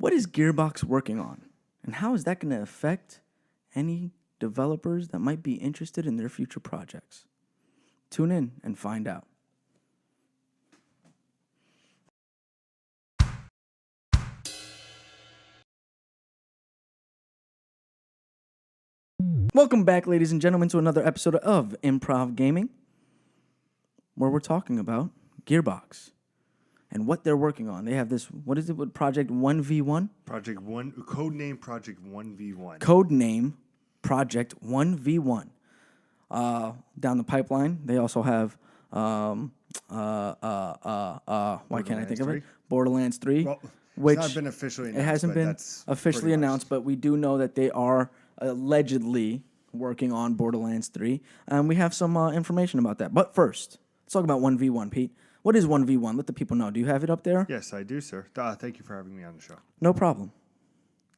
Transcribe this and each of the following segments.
What is Gearbox working on? And how is that going to affect any developers that might be interested in their future projects? Tune in and find out. Welcome back, ladies and gentlemen, to another episode of Improv Gaming, where we're talking about Gearbox and what they're working on. They have this, what is it, with Project 1v1? Codename Project 1v1. Codename Project 1v1. Down the pipeline, they also have, why can't I think of it? Borderlands 3. Well, which it's not been officially announced. It hasn't been officially announced, but we do know that they are allegedly working on Borderlands 3. And we have some information about that. But first, let's talk about 1v1, Pete. What is 1v1? Let the people know. Do you have it up there? Yes, I do, sir. Thank you for having me on the show. No problem.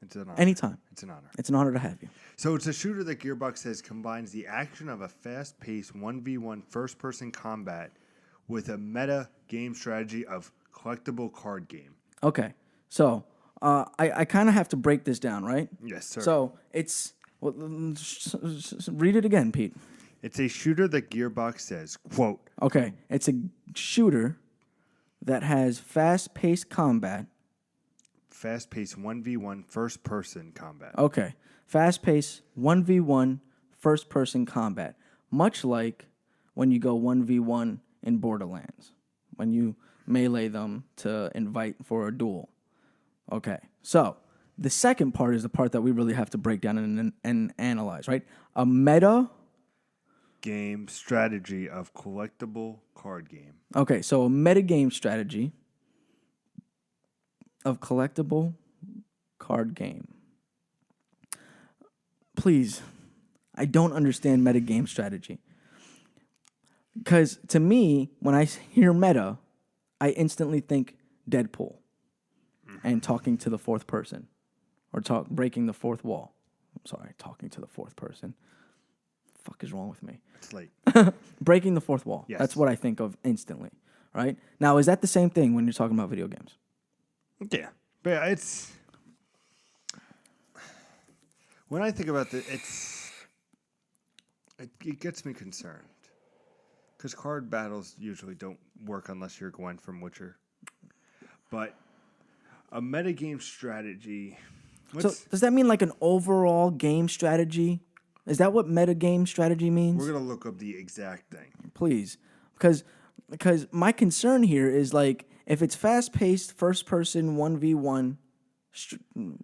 It's an honor. Anytime. It's an honor. It's an honor to have you. So it's a shooter that Gearbox says combines the action of a fast-paced 1v1 first-person combat with a meta game strategy of collectible card game. Okay. So I kind of have to break this down, right? Yes, sir. So it's... Well, read it again, Pete. It's a shooter that Gearbox says, quote... Okay. It's a shooter that has fast-paced combat. Fast-paced 1v1 first-person combat. Okay. Fast-paced 1v1 first-person combat. Much like when you go 1v1 in Borderlands. When you melee them to invite for a duel. Okay. So, the second part is the part that we really have to break down and analyze, right? A meta... game strategy of collectible card game. Okay, so a meta game strategy of collectible card game. Please, I don't understand meta game strategy. Because to me, when I hear meta, I instantly think Deadpool and talking to the fourth person. Or breaking the fourth wall. I'm sorry, talking to the fourth person. Fuck is wrong with me? It's late. Breaking the fourth wall. Yes. That's what I think of instantly, right? Now, is that the same thing when you're talking about video games? Yeah. But it's... When I think about it gets me concerned. Because card battles usually don't work unless you're Gwen from Witcher. But a metagame strategy... So does that mean like an overall game strategy? Is that what metagame strategy means? We're going to look up the exact thing. Please. Because my concern here is like if it's fast-paced first-person 1v1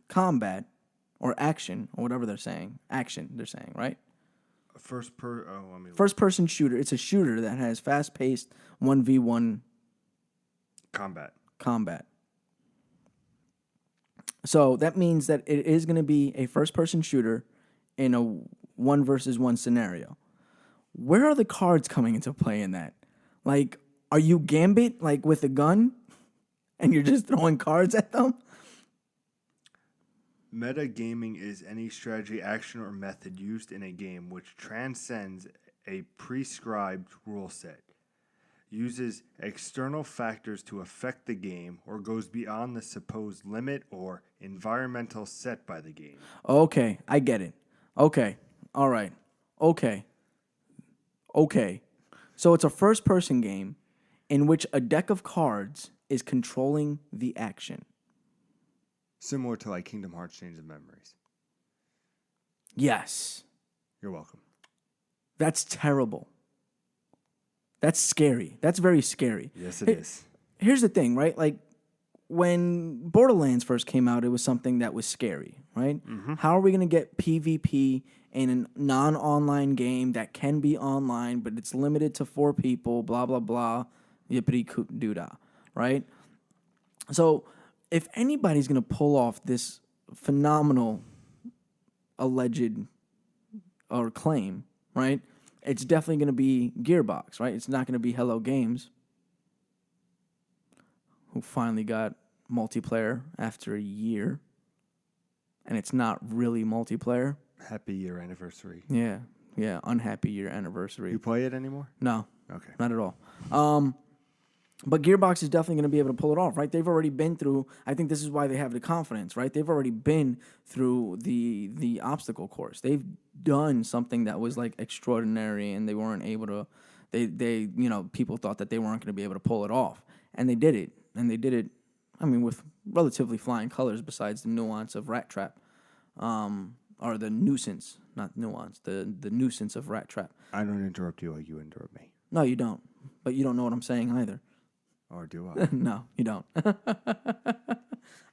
combat or action or whatever they're saying. Action, they're saying, right? First-person shooter. It's a shooter that has fast-paced 1v1 combat. So that means that it is going to be a first-person shooter in a 1-versus-1 scenario. Where are the cards coming into play in that? Like, are you Gambit, like with a gun, and you're just throwing cards at them? Metagaming is any strategy, action, or method used in a game which transcends a prescribed rule set, uses external factors to affect the game, or goes beyond the supposed limit or environmental set by the game. Okay, I get it. Okay, all right. Okay. So it's a first-person game in which a deck of cards is controlling the action. Similar to like Kingdom Hearts Chains of Memories. Yes. You're welcome. That's terrible. That's scary. That's very scary. Yes, it is. Here's the thing, right? Like, when Borderlands first came out, it was something that was scary, right? Mm-hmm. How are we going to get PvP in a non-online game that can be online, but it's limited to 4 people, blah, blah, blah, yippity-doo-dah, right? So, if anybody's going to pull off this phenomenal alleged or claim, right? It's definitely going to be Gearbox, right? It's not going to be Hello Games, who finally got multiplayer after a year. And it's not really multiplayer. Happy year anniversary. Yeah, unhappy year anniversary. You play it anymore? No. Okay. Not at all. But Gearbox is definitely going to be able to pull it off, right? They've already been through. I think this is why they have the confidence, right? They've already been through the obstacle course. They've done something that was like extraordinary, and they weren't able to. They people thought that they weren't going to be able to pull it off, and they did it, I mean, with relatively flying colors. Besides the nuance of Rat Trap, or the nuisance, not nuance, the nuisance of Rat Trap. I don't interrupt you like you interrupt me. No, you don't. But you don't know what I'm saying either. Or do I? No, you don't.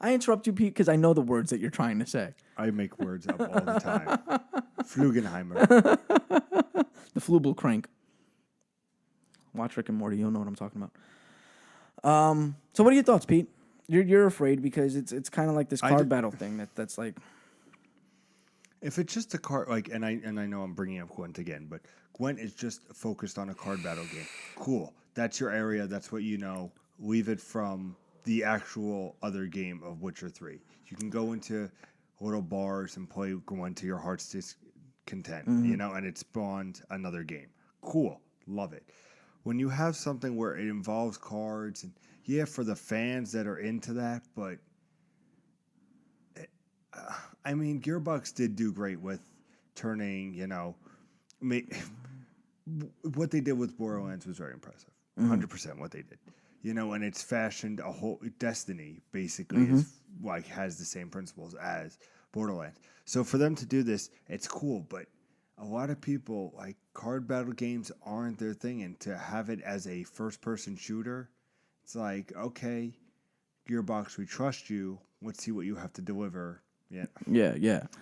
I interrupt you, Pete, because I know the words that you're trying to say. I make words up all the time. Flugenheimer. The Flubel crank. Watch Rick and Morty, you'll know what I'm talking about. So what are your thoughts, Pete? You're afraid because it's kind of like this card battle thing that's like. If it's just a card, like, and I know I'm bringing up Gwent again, but Gwent is just focused on a card battle game. Cool. That's your area. That's what you know. Leave it from the actual other game of Witcher 3. You can go into little bars and play Gwent to your heart's content, and it spawned another game. Cool. Love it. When you have something where it involves cards, and yeah, for the fans that are into that, but I mean, Gearbox did do great with turning, what they did with Borderlands was very impressive. 100% what they did. And it's fashioned a whole Destiny basically is like has the same principles as Borderlands. So for them to do this, it's cool, but a lot of people like card battle games aren't their thing, and to have it as a first-person shooter, it's like, okay, Gearbox, we trust you. Let's see what you have to deliver. Yeah.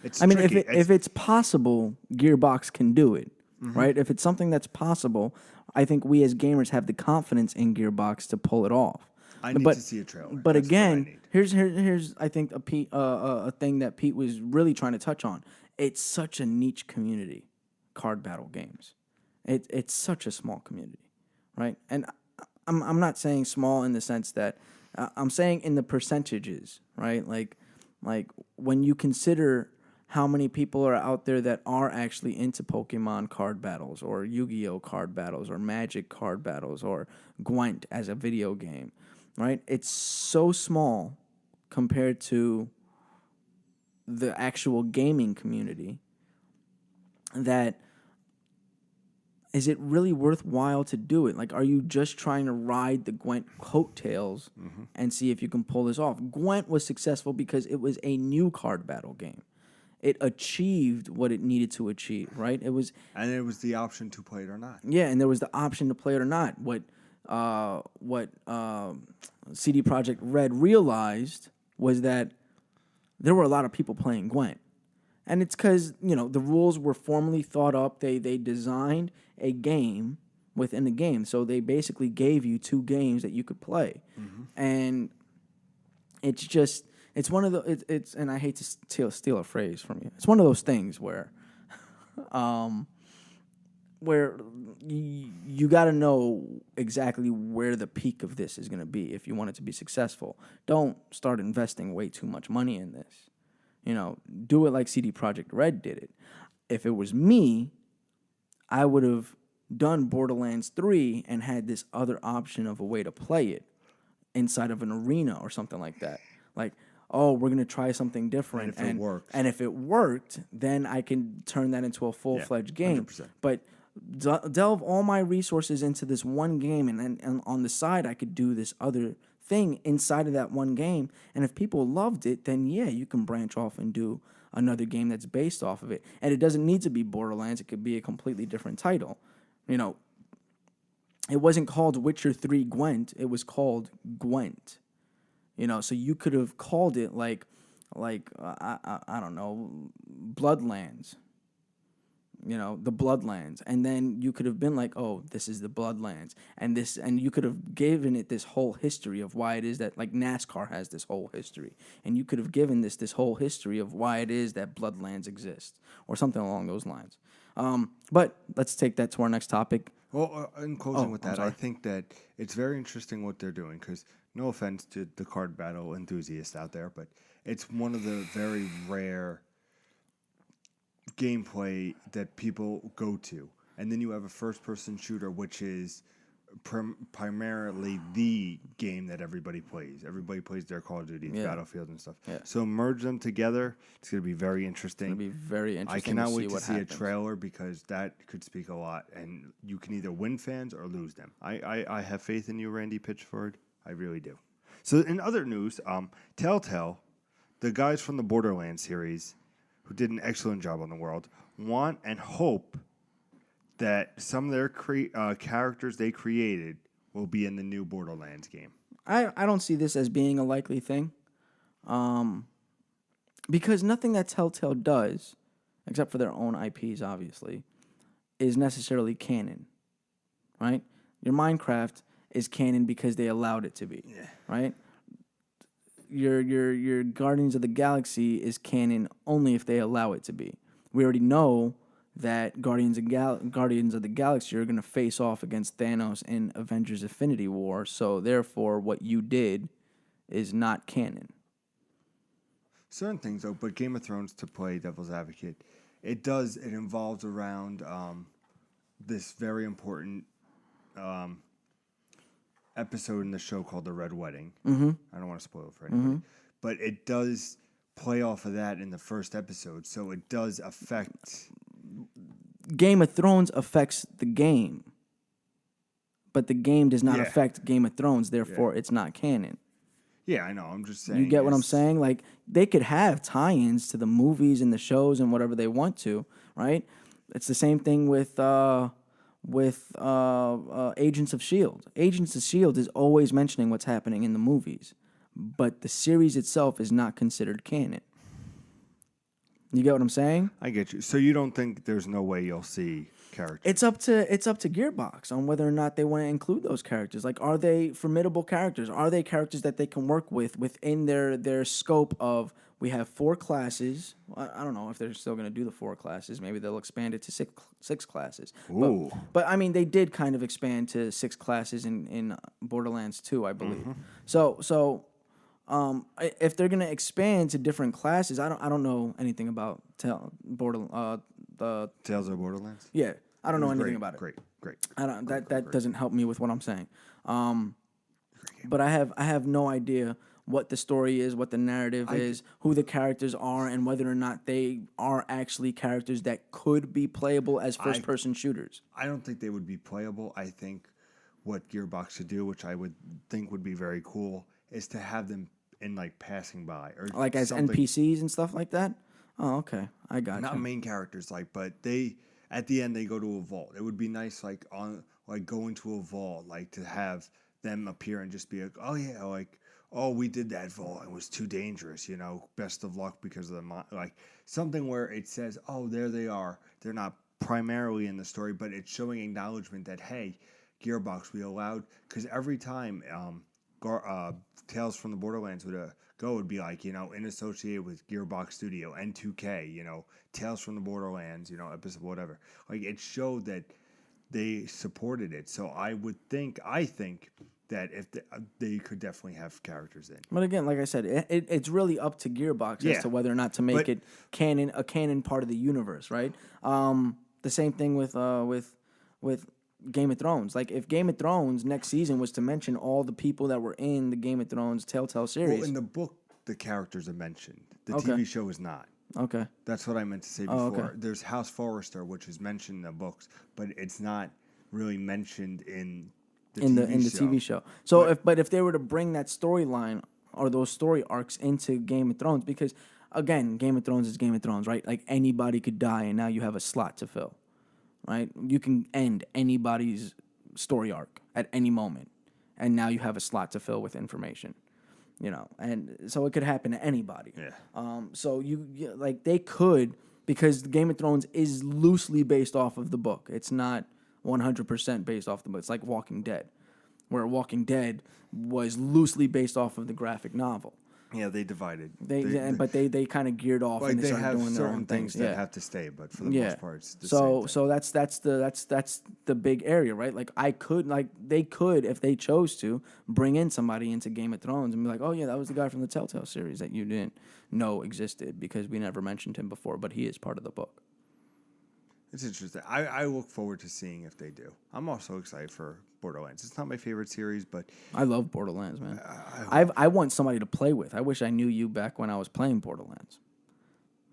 It's I mean, tricky. if it's possible, Gearbox can do it, right? If it's something that's possible, I think we as gamers have the confidence in Gearbox to pull it off. I need to see a trailer. But That's again, here's I think a thing that Pete was really trying to touch on. It's such a niche community, card battle games. It's such a small community, right? And I'm not saying small in the sense that I'm saying in the percentages, right? Like when you consider how many people are out there that are actually into Pokemon card battles or Yu-Gi-Oh card battles or Magic card battles or Gwent as a video game, right? It's so small compared to the actual gaming community that is it really worthwhile to do it? Like, are you just trying to ride the Gwent coattails and see if you can pull this off? Gwent was successful because it was a new card battle game. It achieved what it needed to achieve, right? And it was the option to play it or not. Yeah, and there was the option to play it or not. What CD Projekt Red realized was that there were a lot of people playing Gwent. And it's because, the rules were formally thought up. They designed a game within a game. So they basically gave you two games that you could play. And it's just, it's one of the, it's and I hate to steal a phrase from you. It's one of those things where you got to know exactly where the peak of this is going to be if you want it to be successful. Don't start investing way too much money in this. Do it like CD Projekt Red did it. If it was me, I would have done Borderlands 3 and had this other option of a way to play it inside of an arena or something like that. Like, oh, we're going to try something different. And if it worked, then I can turn that into a full-fledged game. 100%. But delve all my resources into this one game, and on the side, I could do this other thing inside of that one game. And if people loved it, then yeah, you can branch off and do another game that's based off of it. And it doesn't need to be Borderlands. It could be a completely different title. It wasn't called Witcher 3 Gwent. It was called Gwent. So you could have called it like I don't know, Bloodlands. The Bloodlands, and then you could have been like, oh, this is the Bloodlands, and you could have given it this whole history of why it is that, like, NASCAR has this whole history, and you could have given this whole history of why it is that Bloodlands exists, or something along those lines. But let's take that to our next topic. Well, in closing with that, I think that it's very interesting what they're doing, because no offense to the card battle enthusiasts out there, but it's one of the very rare gameplay that people go to. And then you have a first-person shooter, which is primarily the game that everybody plays. Everybody plays their Call of Duty, Yeah. Battlefield, and stuff. Yeah. So merge them together. It's going to be very interesting. It'll be very I interesting cannot to see wait to what see happens. a trailer because that could speak a lot, and you can either win fans or lose them. I have faith in you, Randy Pitchford. I really do. So in other news, Telltale, the guys from the Borderlands series, who did an excellent job on the world, want and hope that some of their characters they created will be in the new Borderlands game. I don't see this as being a likely thing, because nothing that Telltale does, except for their own IPs, obviously, is necessarily canon, right? Your Minecraft is canon because they allowed it to be, right? Your Guardians of the Galaxy is canon only if they allow it to be. We already know that Guardians of the Galaxy are going to face off against Thanos in Avengers Infinity War, so therefore what you did is not canon. Certain things, though, but Game of Thrones, to play devil's advocate, it involves around this very important episode in the show called The Red Wedding. Mm-hmm. I don't want to spoil it for anybody, but it does play off of that in the first episode, so it does affect... Game of Thrones affects the game, but the game does not affect Game of Thrones, therefore it's not canon. Yeah, I know. I'm just saying. You get what I'm saying? Like, they could have tie-ins to the movies and the shows and whatever they want to, right? It's the same thing with Agents of S.H.I.E.L.D. Agents of S.H.I.E.L.D. is always mentioning what's happening in the movies, but the series itself is not considered canon. You get what I'm saying? I get you. So you don't think there's no way you'll see characters? It's up to Gearbox on whether or not they want to include those characters. Like, are they formidable characters? Are they characters that they can work with within their scope of, we have 4 classes. I don't know if they're still going to do the 4 classes. Maybe they'll expand it to six classes. Ooh. But I mean, they did kind of expand to 6 classes in Borderlands 2, I believe. So if they're gonna expand to different classes, I don't know anything about the Tales of Borderlands? Yeah, I don't know anything about it. Great. I don't that doesn't help me with what I'm saying. But I have no idea what the story is, what the narrative is, who the characters are, and whether or not they are actually characters that could be playable as first-person shooters. I don't think they would be playable. I think what Gearbox should do, which I would think would be very cool, is to have them in like passing by or like as something. NPCs and stuff like that. Oh, okay, I got Not you. main characters, but they at the end they go to a vault. It would be nice, go into a vault, like to have them appear and just be like, oh yeah, oh we did that vault. It was too dangerous, Best of luck because of the something where it says, oh there they are. They're not primarily in the story, but it's showing acknowledgement that hey, Gearbox, we allowed because every time Tales from the Borderlands would be like, in associated with Gearbox Studio, N2K, Tales from the Borderlands, episode whatever. Like, it showed that they supported it. So I think that if they could definitely have characters in. But again, like I said, it's really up to Gearbox as to whether or not to make it a canon part of the universe, right? The same thing with Game of Thrones. Like, if Game of Thrones next season was to mention all the people that were in the Game of Thrones Telltale series. Well, in the book, the characters are mentioned. The Okay. TV show is not. Okay. That's what I meant to say before. Okay. There's House Forrester, which is mentioned in the books, but it's not really mentioned in the TV show. So if they were to bring that storyline or those story arcs into Game of Thrones, because again, Game of Thrones is Game of Thrones, right? Like, anybody could die, and now you have a slot to fill. Right? You can end anybody's story arc at any moment, and now you have a slot to fill with information, and so it could happen to anybody. Yeah. So they could, because Game of Thrones is loosely based off of the book. It's not 100% based off the book. It's like Walking Dead, where Walking Dead was loosely based off of the graphic novel. Yeah, they divided. But they kind of geared off and they started doing their own things things. that have to stay, but for the most part, it's the same thing. So that's the big area, right? Like, they could, if they chose to, bring in somebody into Game of Thrones and be like, oh yeah, that was the guy from the Telltale series that you didn't know existed because we never mentioned him before, but he is part of the book. It's interesting. I look forward to seeing if they do. I'm also excited for Borderlands. It's not my favorite series, but I love Borderlands, man. I want somebody to play with. I wish I knew you back when I was playing Borderlands,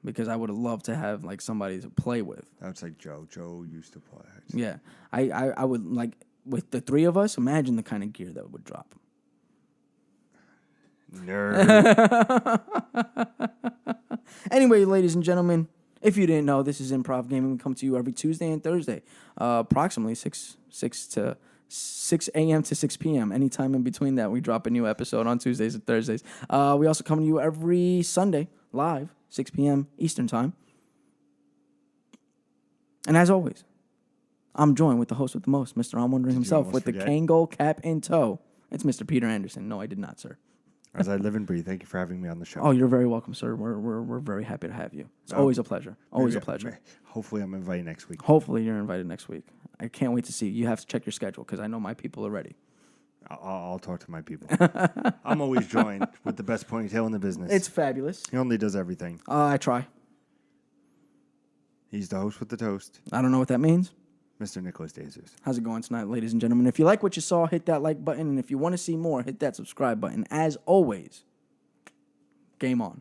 because I would have loved to have like somebody to play with. that's like Joe. Joe used to play. Yeah, I would like with the three of us. Imagine the kind of gear that would drop. Nerd. Anyway, ladies and gentlemen, if you didn't know, this is Improv Gaming. We come to you every Tuesday and Thursday, approximately 6 a.m. to 6 p.m. Anytime in between that, we drop a new episode on Tuesdays and Thursdays. We also come to you every Sunday, live, 6 p.m. Eastern Time. And as always, I'm joined with the host with the most, Mr. I'm Wondering himself, with the Kangol cap in tow. It's Mr. Peter Anderson. No, I did not, sir. As I live and breathe, thank you for having me on the show. Oh, you're very welcome, sir. We're very happy to have you. It's always a pleasure. Always a pleasure. Hopefully, I'm invited next week. Hopefully, you're invited next week. I can't wait to see you. You have to check your schedule because I know my people are ready. I'll talk to my people. I'm always joined with the best ponytail in the business. It's fabulous. He only does everything. I try. He's the host with the toast. I don't know what that means. Mr. Nicholas DeJesus. How's it going tonight, ladies and gentlemen? If you like what you saw, hit that like button. And if you want to see more, hit that subscribe button. As always, game on.